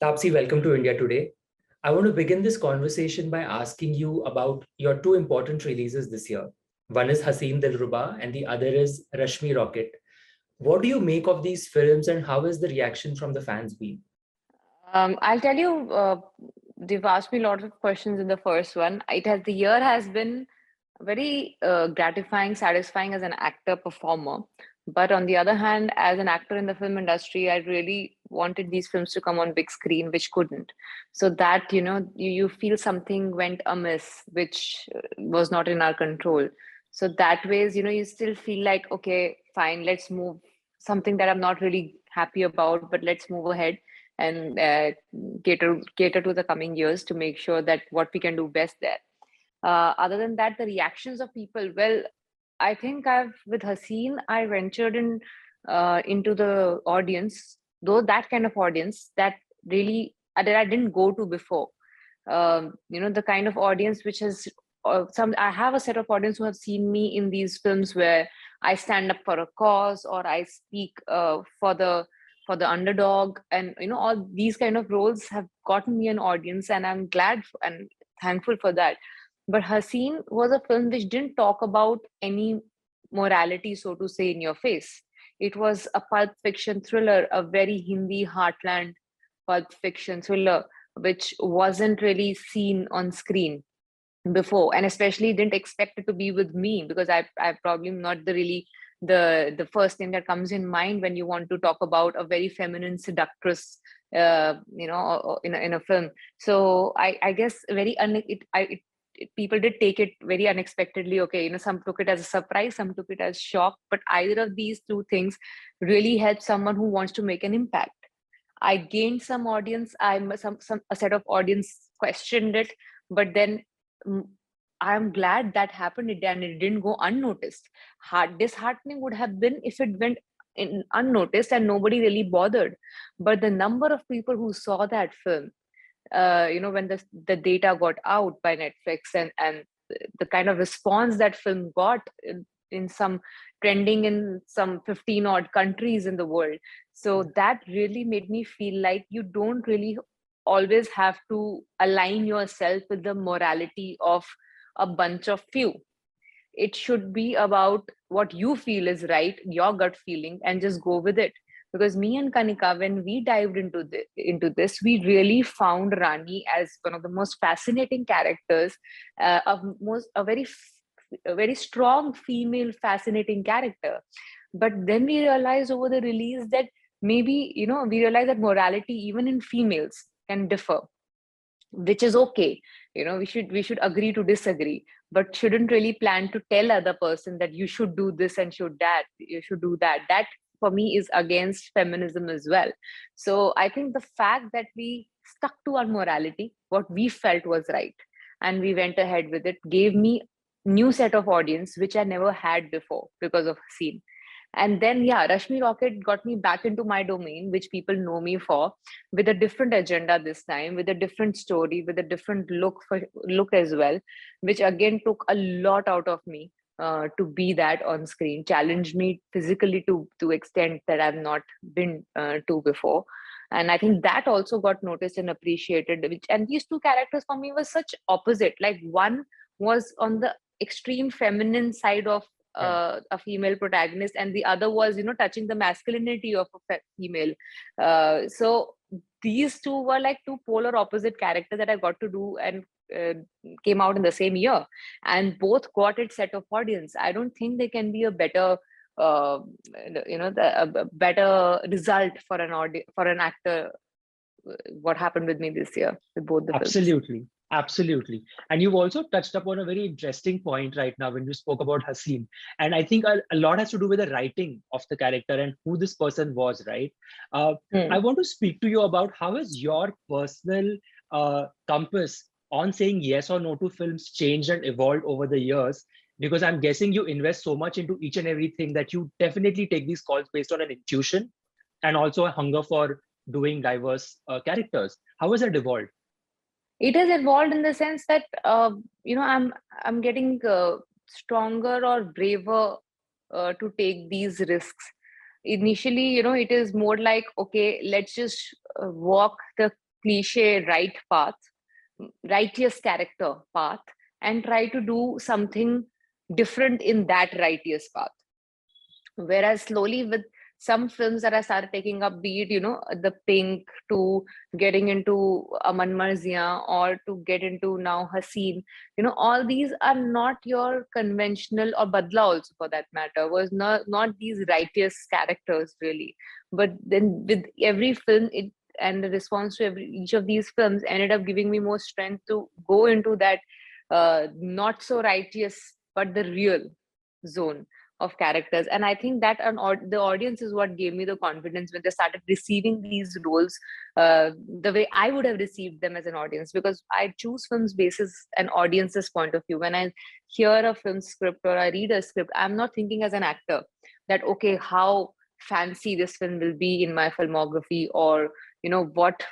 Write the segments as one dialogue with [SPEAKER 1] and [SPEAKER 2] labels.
[SPEAKER 1] Taapsee, welcome to India Today. I want to begin this conversation by asking you about your two important releases this year. One is Haseen Dillruba and the other is Rashmi Rocket. What do you make of these films and how has the reaction from the fans been?
[SPEAKER 2] I'll tell you, they've asked me a lot of questions in the first one. The year has been very gratifying, satisfying as an actor performer. But on the other hand, as an actor in the film industry, I really wanted these films to come on big screen, which couldn't. So that, you feel something went amiss, which was not in our control. So that ways, you still feel like, okay, fine, let's move something that I'm not really happy about, but let's move ahead and cater to the coming years to make sure that what we can do best there. Other than that, the reactions of people, well, I think with Haseen, I ventured into the audience, though that kind of audience that really that I didn't go to before. The kind of audience which has I have a set of audience who have seen me in these films where I stand up for a cause or I speak for the underdog, and all these kind of roles have gotten me an audience, and I'm glad and thankful for that. But Haseen was a film which didn't talk about any morality, so to say, in your face. It was a pulp fiction thriller, a very Hindi heartland pulp fiction thriller, which wasn't really seen on screen before, and especially didn't expect it to be with me, because I probably not the first thing that comes in mind when you want to talk about a very feminine seductress, in a film. So I guess people did take it very unexpectedly. Okay, some took it as a surprise, some took it as shock, but either of these two things really helped someone who wants to make an impact. I gained some audience. A set of audience questioned it, but then mm, I'm glad that happened and it didn't go unnoticed. Disheartening would have been if it went unnoticed and nobody really bothered. But the number of people who saw that film, when the data got out by Netflix, and the kind of response that film got in some trending in some 15 odd countries in the world. So that really made me feel like you don't really always have to align yourself with the morality of a bunch of few. It should be about what you feel is right, your gut feeling, and just go with it. Because me and Kanika, when we dived into this, we really found Rani as one of the most fascinating characters, a very strong female fascinating character. But then we realized over the release that maybe, we realized that morality even in females can differ, which is okay. We should agree to disagree, but shouldn't really plan to tell other person that you should do this and you should do that. That for me is against feminism as well. So I think the fact that we stuck to our morality, what we felt was right, and we went ahead with it, gave me new set of audience which I never had before because of scene. And then, yeah, Rashmi Rocket got me back into my domain, which people know me for, with a different agenda this time, with a different story, with a different look as well, which again took a lot out of me to be that on screen, challenged me physically to extent that I've not been to before. And I think that also got noticed and appreciated. And these two characters for me were such opposite. Like, one was on the extreme feminine side of a female protagonist, and the other was touching the masculinity of a female. So these two were like two polar opposite characters that I got to do, and uh, came out in the same year, and both got its set of audience. I don't think there can be a better uh, a better result for for an actor. What happened with me this year with both the films.
[SPEAKER 1] Absolutely. Absolutely. And you've also touched upon a very interesting point right now when you spoke about Haseen. And I think a lot has to do with the writing of the character and who this person was, right? I want to speak to you about how has your personal compass on saying yes or no to films changed and evolved over the years? Because I'm guessing you invest so much into each and everything that you definitely take these calls based on an intuition and also a hunger for doing diverse characters. How has that evolved?
[SPEAKER 2] It has evolved in the sense that I'm getting stronger or braver to take these risks. Initially, it is more like, okay, let's just walk the cliche right path, righteous character path, and try to do something different in that righteous path. Whereas slowly with some films that I started taking up, be it, the Pink, to getting into Aman Marziyan, or to get into now Haseen, all these are not your conventional, or Badla also for that matter, was not these righteous characters really. But then with every film, and the response to each of these films ended up giving me more strength to go into that not so righteous but the real zone of characters. And I think that the audience is what gave me the confidence when they started receiving these roles the way I would have received them as an audience, because I choose films basis an audience's point of view. When I hear a film script or I read a script, I'm not thinking as an actor that, okay, how fancy this film will be in my filmography, or what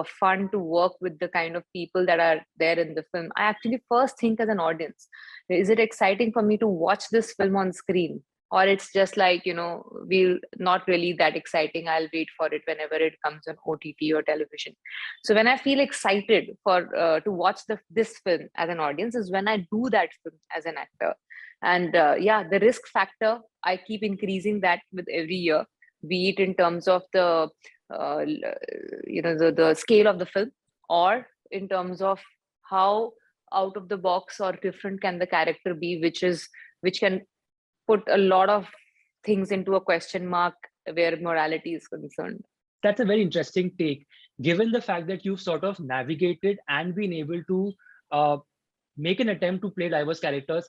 [SPEAKER 2] fun to work with the kind of people that are there in the film. I actually first think as an audience, is it exciting for me to watch this film on screen, or it's just like, we'll not really that exciting, I'll wait for it whenever it comes on OTT or television. So when I feel excited for to watch this film as an audience is when I do that film as an actor. And yeah, the risk factor, I keep increasing that with every year, be it in terms of the the scale of the film, or in terms of how out of the box or different can the character be, which can put a lot of things into a question mark where morality is concerned.
[SPEAKER 1] That's a very interesting take, given the fact that you've sort of navigated and been able to make an attempt to play diverse characters,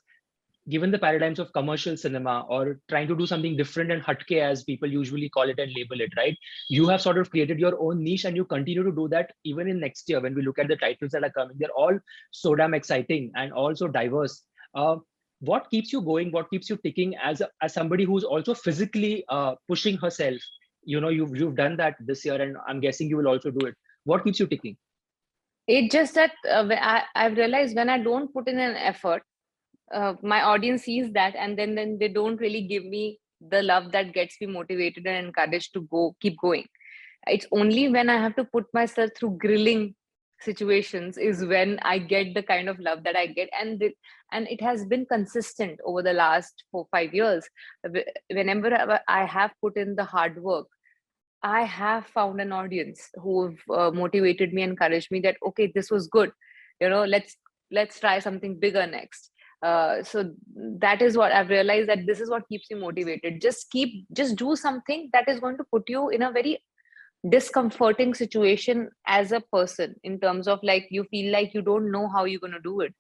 [SPEAKER 1] given the paradigms of commercial cinema or trying to do something different and hatke, as people usually call it and label it, right? You have sort of created your own niche, and you continue to do that even in next year. When we look at the titles that are coming, they're all so damn exciting and also diverse. What keeps you going? What keeps you ticking as somebody who's also physically pushing herself? You've done that this year, and I'm guessing you will also do it. What keeps you ticking?
[SPEAKER 2] It's just that I've realized when I don't put in an effort, my audience sees that, and then they don't really give me the love that gets me motivated and encouraged to keep going. It's only when I have to put myself through grilling situations is when I get the kind of love that I get. And it has been consistent over the last 4-5 years. Whenever I have put in the hard work, I have found an audience who've motivated me, encouraged me that, okay, this was good, let's try something bigger next. So that is what I've realized, that this is what keeps me motivated. Just do something that is going to put you in a very discomforting situation as a person, in terms of like, you feel like you don't know how you're going to do it.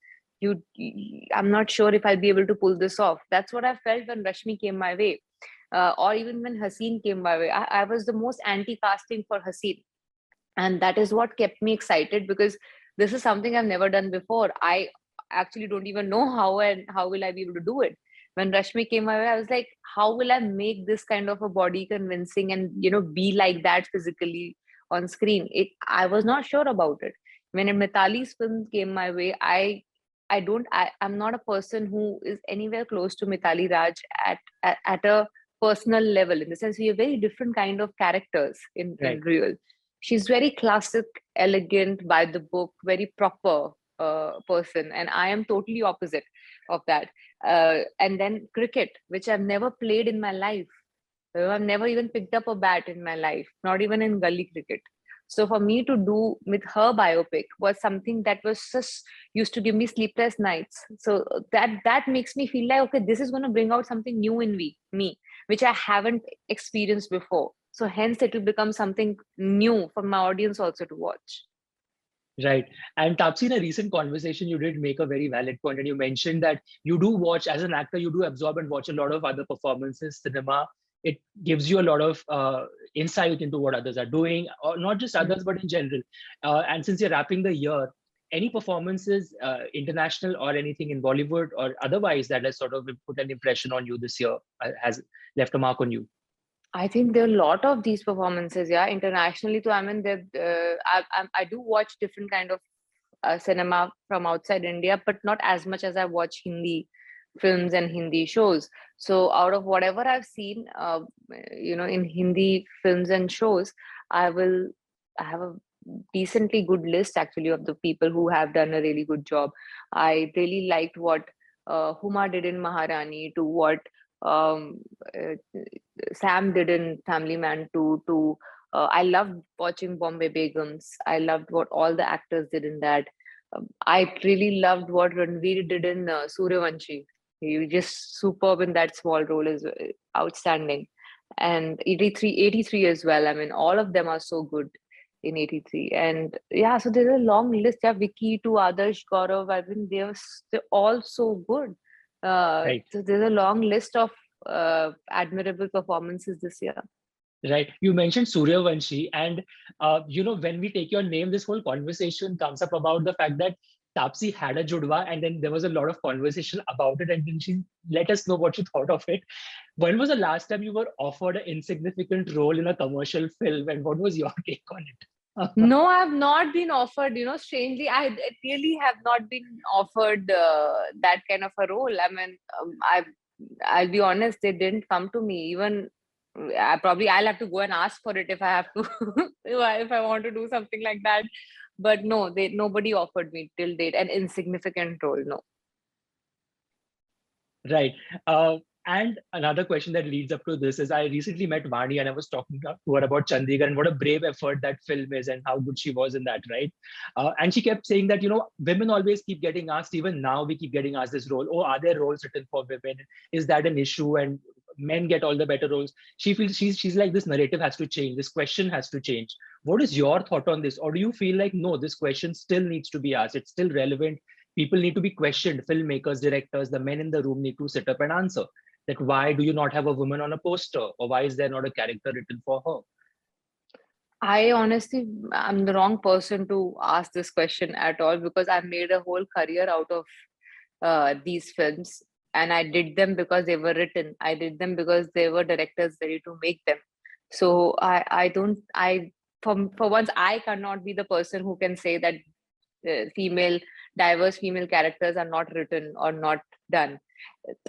[SPEAKER 2] I'm not sure if I'll be able to pull this off. That's what I felt when Rashmi came my way, or even when Haseen came my way. I was the most anti-casting for Haseen, and that is what kept me excited, because this is something I've never done before. I actually don't even know how will I be able to do it. When Rashmi came my way, I was like, how will I make this kind of a body convincing and be like that physically on screen? I was not sure about it. When Mitali's film came my way, I'm not a person who is anywhere close to Mitali Raj at a personal level, in the sense we are very different kind of characters in real. She's very classic, elegant, by the book, very proper person, and I am totally opposite of that. And then cricket, which I've never played in my life. I've never even picked up a bat in my life, not even in gully cricket. So for me to do with her biopic was something that was just used to give me sleepless nights. So that makes me feel like, okay, this is going to bring out something new in me, which I haven't experienced before. So hence it will become something new for my audience also to watch.
[SPEAKER 1] Right. And Taapsee, in a recent conversation, you did make a very valid point, and you mentioned that you do watch, as an actor, you do absorb and watch a lot of other performances, cinema. It gives you a lot of insight into what others are doing, or not just others, but in general. And since you're wrapping the year, any performances, international or anything in Bollywood or otherwise, that has sort of put an impression on you this year, has left a mark on you?
[SPEAKER 2] I think there are a lot of these performances, yeah, internationally too. I mean, I do watch different kind of cinema from outside India, but not as much as I watch Hindi films and Hindi shows. So out of whatever I've seen, in Hindi films and shows, I have a decently good list actually of the people who have done a really good job. I really liked what Huma did in Maharani, to what um, uh, Sam did in Family Man 2, to I loved watching Bombay Begums. I loved what all the actors did in that. I really loved what Ranveer did in Suryavanshi. He was just superb in that small role, is outstanding. And 83 as well. I mean, all of them are so good in 83. And yeah, so there's a long list. Yeah, Vicky to Adarsh, Gaurav. I mean, they're all so good.
[SPEAKER 1] Right.
[SPEAKER 2] So there's a long list of admirable performances this year.
[SPEAKER 1] Right. You mentioned Suryavanshi, and when we take your name, this whole conversation comes up about the fact that Taapsee had a judwa, and then there was a lot of conversation about it, and then she let us know what she thought of it. When was the last time you were offered an insignificant role in a commercial film, and what was your take on it?
[SPEAKER 2] No, I have not been offered. Strangely, I really have not been offered that kind of a role. I mean, I'll be honest, they didn't come to me. Even I'll have to go and ask for it if I have to, if I want to do something like that. But no, nobody offered me till date an insignificant role. No.
[SPEAKER 1] Right. And another question that leads up to this is, I recently met Vani and I was talking to her about Chandigarh and what a brave effort that film is and how good she was in that, right? And she kept saying that, women always keep getting asked, even now we keep getting asked this role, oh, are there roles written for women? Is that an issue? And men get all the better roles. She feels she's like, this narrative has to change. This question has to change. What is your thought on this? Or do you feel like, no, this question still needs to be asked? It's still relevant. People need to be questioned. Filmmakers, directors, the men in the room need to sit up and answer that why do you not have a woman on a poster, or why is there not a character written for her?
[SPEAKER 2] I honestly, I'm the wrong person to ask this question at all, because I've made a whole career out of these films, and I did them because they were written. I did them because there were directors ready to make them. So I don't, I for once, I cannot be the person who can say that diverse female characters are not written or not done.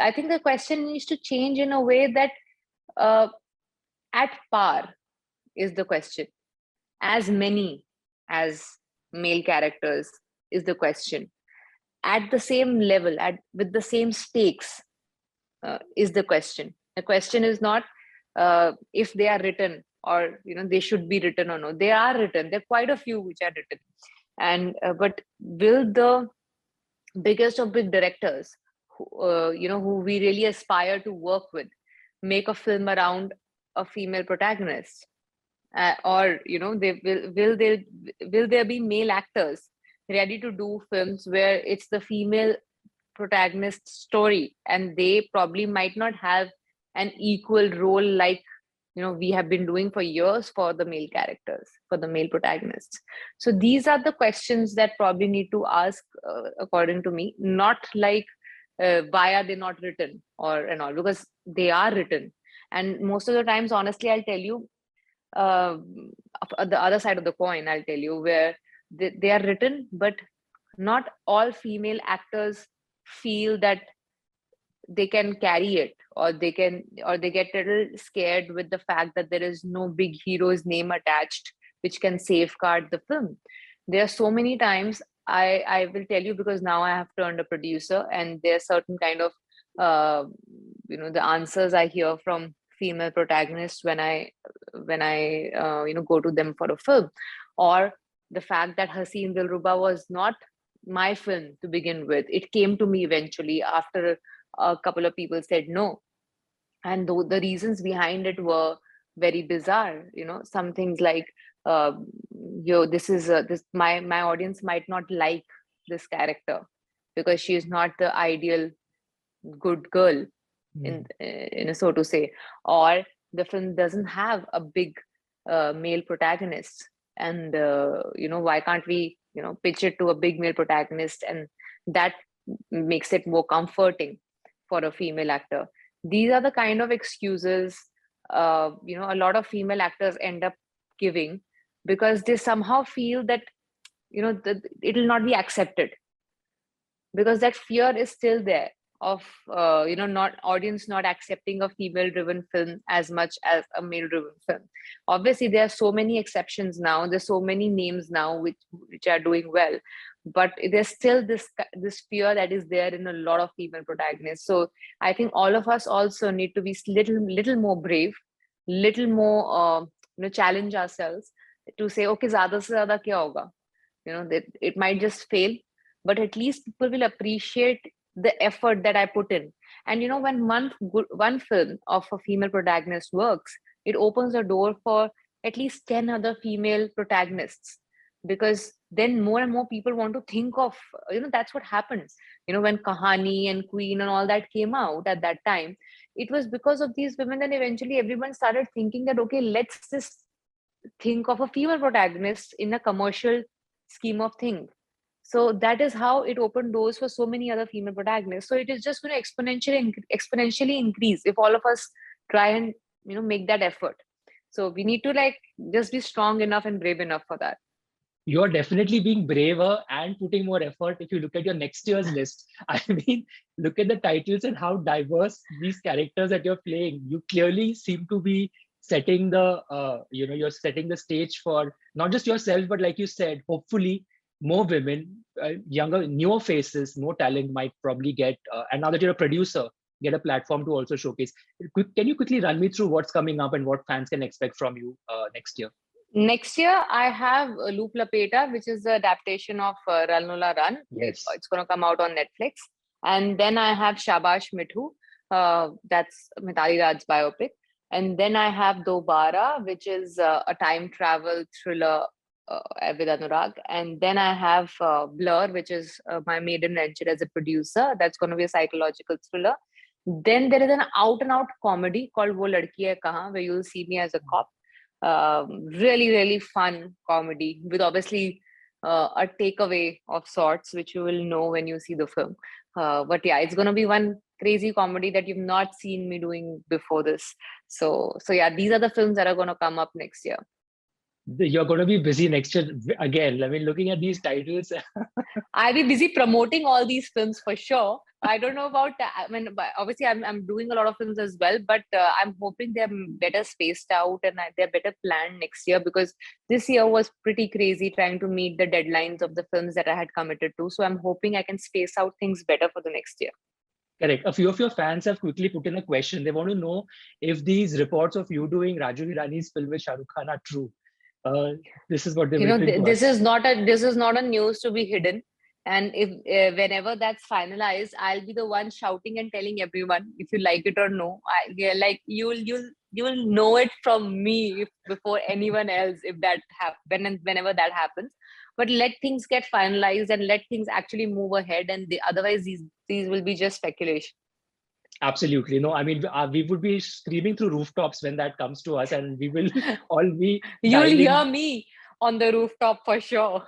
[SPEAKER 2] I think the question needs to change in a way that uh, at par is the question. As many as male characters is the question. At the same level, with the same stakes is the question. The question is not if they are written, or they should be written or no. They are written. There are quite a few which are written, and but will the biggest of big directors, who we really aspire to work with, make a film around a female protagonist? Or they will there be male actors ready to do films where it's the female protagonist story, and they probably might not have an equal role like we have been doing for years for the male characters, for the male protagonists. So these are the questions that probably need to ask, according to me, not like why are they not written or and all, because they are written. And most of the times, honestly, I'll tell you, uh, the other side of the coin, I'll tell you, where they are written, but not all female actors feel that they can carry it, or they get a little scared with the fact that there is no big hero's name attached which can safeguard the film. There are so many times, I will tell you, because now I have turned a producer, and there are certain kind of the answers I hear from female protagonists when I go to them for a film, or the fact that Haseen Dillruba was not my film to begin with. It came to me eventually after a couple of people said no, and the reasons behind it were very bizarre. Some things like, this is this my audience might not like this character because she is not the ideal good girl, in a so to say, or the film doesn't have a big male protagonist, and why can't we pitch it to a big male protagonist, and that makes it more comforting for a female actor. These are the kind of excuses a lot of female actors end up giving, because they somehow feel that that it will not be accepted, because that fear is still there of not audience not accepting a female driven film as much as a male driven film. Obviously there are so many exceptions now, there's so many names now which are doing well, but there's still this fear that is there in a lot of female protagonists. So I think all of us also need to be little more brave, little more challenge ourselves to say, okay, zyada se zyada kya hoga, that it might just fail, but at least people will appreciate the effort that I put in. And when one film of a female protagonist works, it opens a door for at least 10 other female protagonists, because then more and more people want to think of, that's what happens. When Kahani and Queen and all that came out at that time, it was because of these women. Then eventually everyone started thinking that, okay, let's just think of a female protagonist in a commercial scheme of things. So that is how it opened doors for so many other female protagonists. So it is just going to exponentially increase if all of us try and make that effort. So we need to just be strong enough and brave enough for that.
[SPEAKER 1] You're definitely being braver and putting more effort if you look at your next year's list. I mean, look at the titles and how diverse these characters that you're playing. You clearly seem to be setting the you're setting the stage for not just yourself, but like you said, hopefully more women, younger, newer faces, more talent might probably get, and now that you're a producer, get a platform to also showcase. Can you quickly run me through what's coming up and what fans can expect from you next year?
[SPEAKER 2] Next year, I have Loop Lapeta, which is the adaptation of Run Lola Run.
[SPEAKER 1] Yes.
[SPEAKER 2] It's going to come out on Netflix. And then I have Shabash Mithu, that's Mithali Raj's biopic. And then I have Dobara, which is a time travel thriller with Anurag. And then I have Blur, which is my maiden venture as a producer. That's going to be a psychological thriller. Then there is an out-and-out comedy called Wo Ladki Hai Kahan, where you'll see me as a cop. Really, really fun comedy with obviously a takeaway of sorts, which you will know when you see the film. But yeah, it's going to be one crazy comedy that you've not seen me doing before this. So yeah, these are the films that are going to come up next year.
[SPEAKER 1] You're going to be busy next year again. I mean, looking at these titles.
[SPEAKER 2] I'll be busy promoting all these films for sure. I don't know about, I mean, obviously I'm doing a lot of films as well, but I'm hoping they're better spaced out and they're better planned next year, because this year was pretty crazy trying to meet the deadlines of the films that I had committed to. So I'm hoping I can space out things better for the next year.
[SPEAKER 1] Correct. A few of your fans have quickly put in a question. They want to know if these reports of you doing Raju Hirani's film with Shah Rukh Khan are true. This is what they
[SPEAKER 2] this is not a news to be hidden. And if whenever that's finalized, I'll be the one shouting and telling everyone if you like it or no. You'll know it from me before anyone else if that whenever that happens. But let things get finalized and let things actually move ahead. And otherwise, these will be just speculation.
[SPEAKER 1] Absolutely. No, I mean, we would be screaming through rooftops when that comes to us, and we will all be.
[SPEAKER 2] You'll hear me on the rooftop for sure.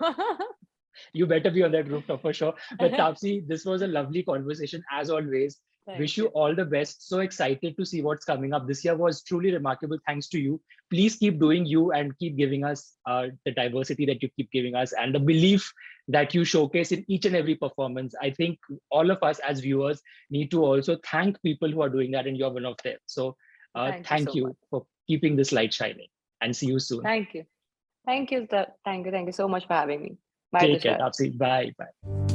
[SPEAKER 1] You better be on that rooftop for sure. But Taapsee, this was a lovely conversation as always. Wish you all the best. So excited to see what's coming up. This year was truly remarkable. Thanks to you. Please keep doing you and keep giving us the diversity that you keep giving us and the belief that you showcase in each and every performance. I think all of us as viewers need to also thank people who are doing that, and you're one of them. So thank you for keeping this light shining, and see you soon.
[SPEAKER 2] Thank you. Thank you so much for having me. Bye.
[SPEAKER 1] Take care, Taapsee. Bye. Bye.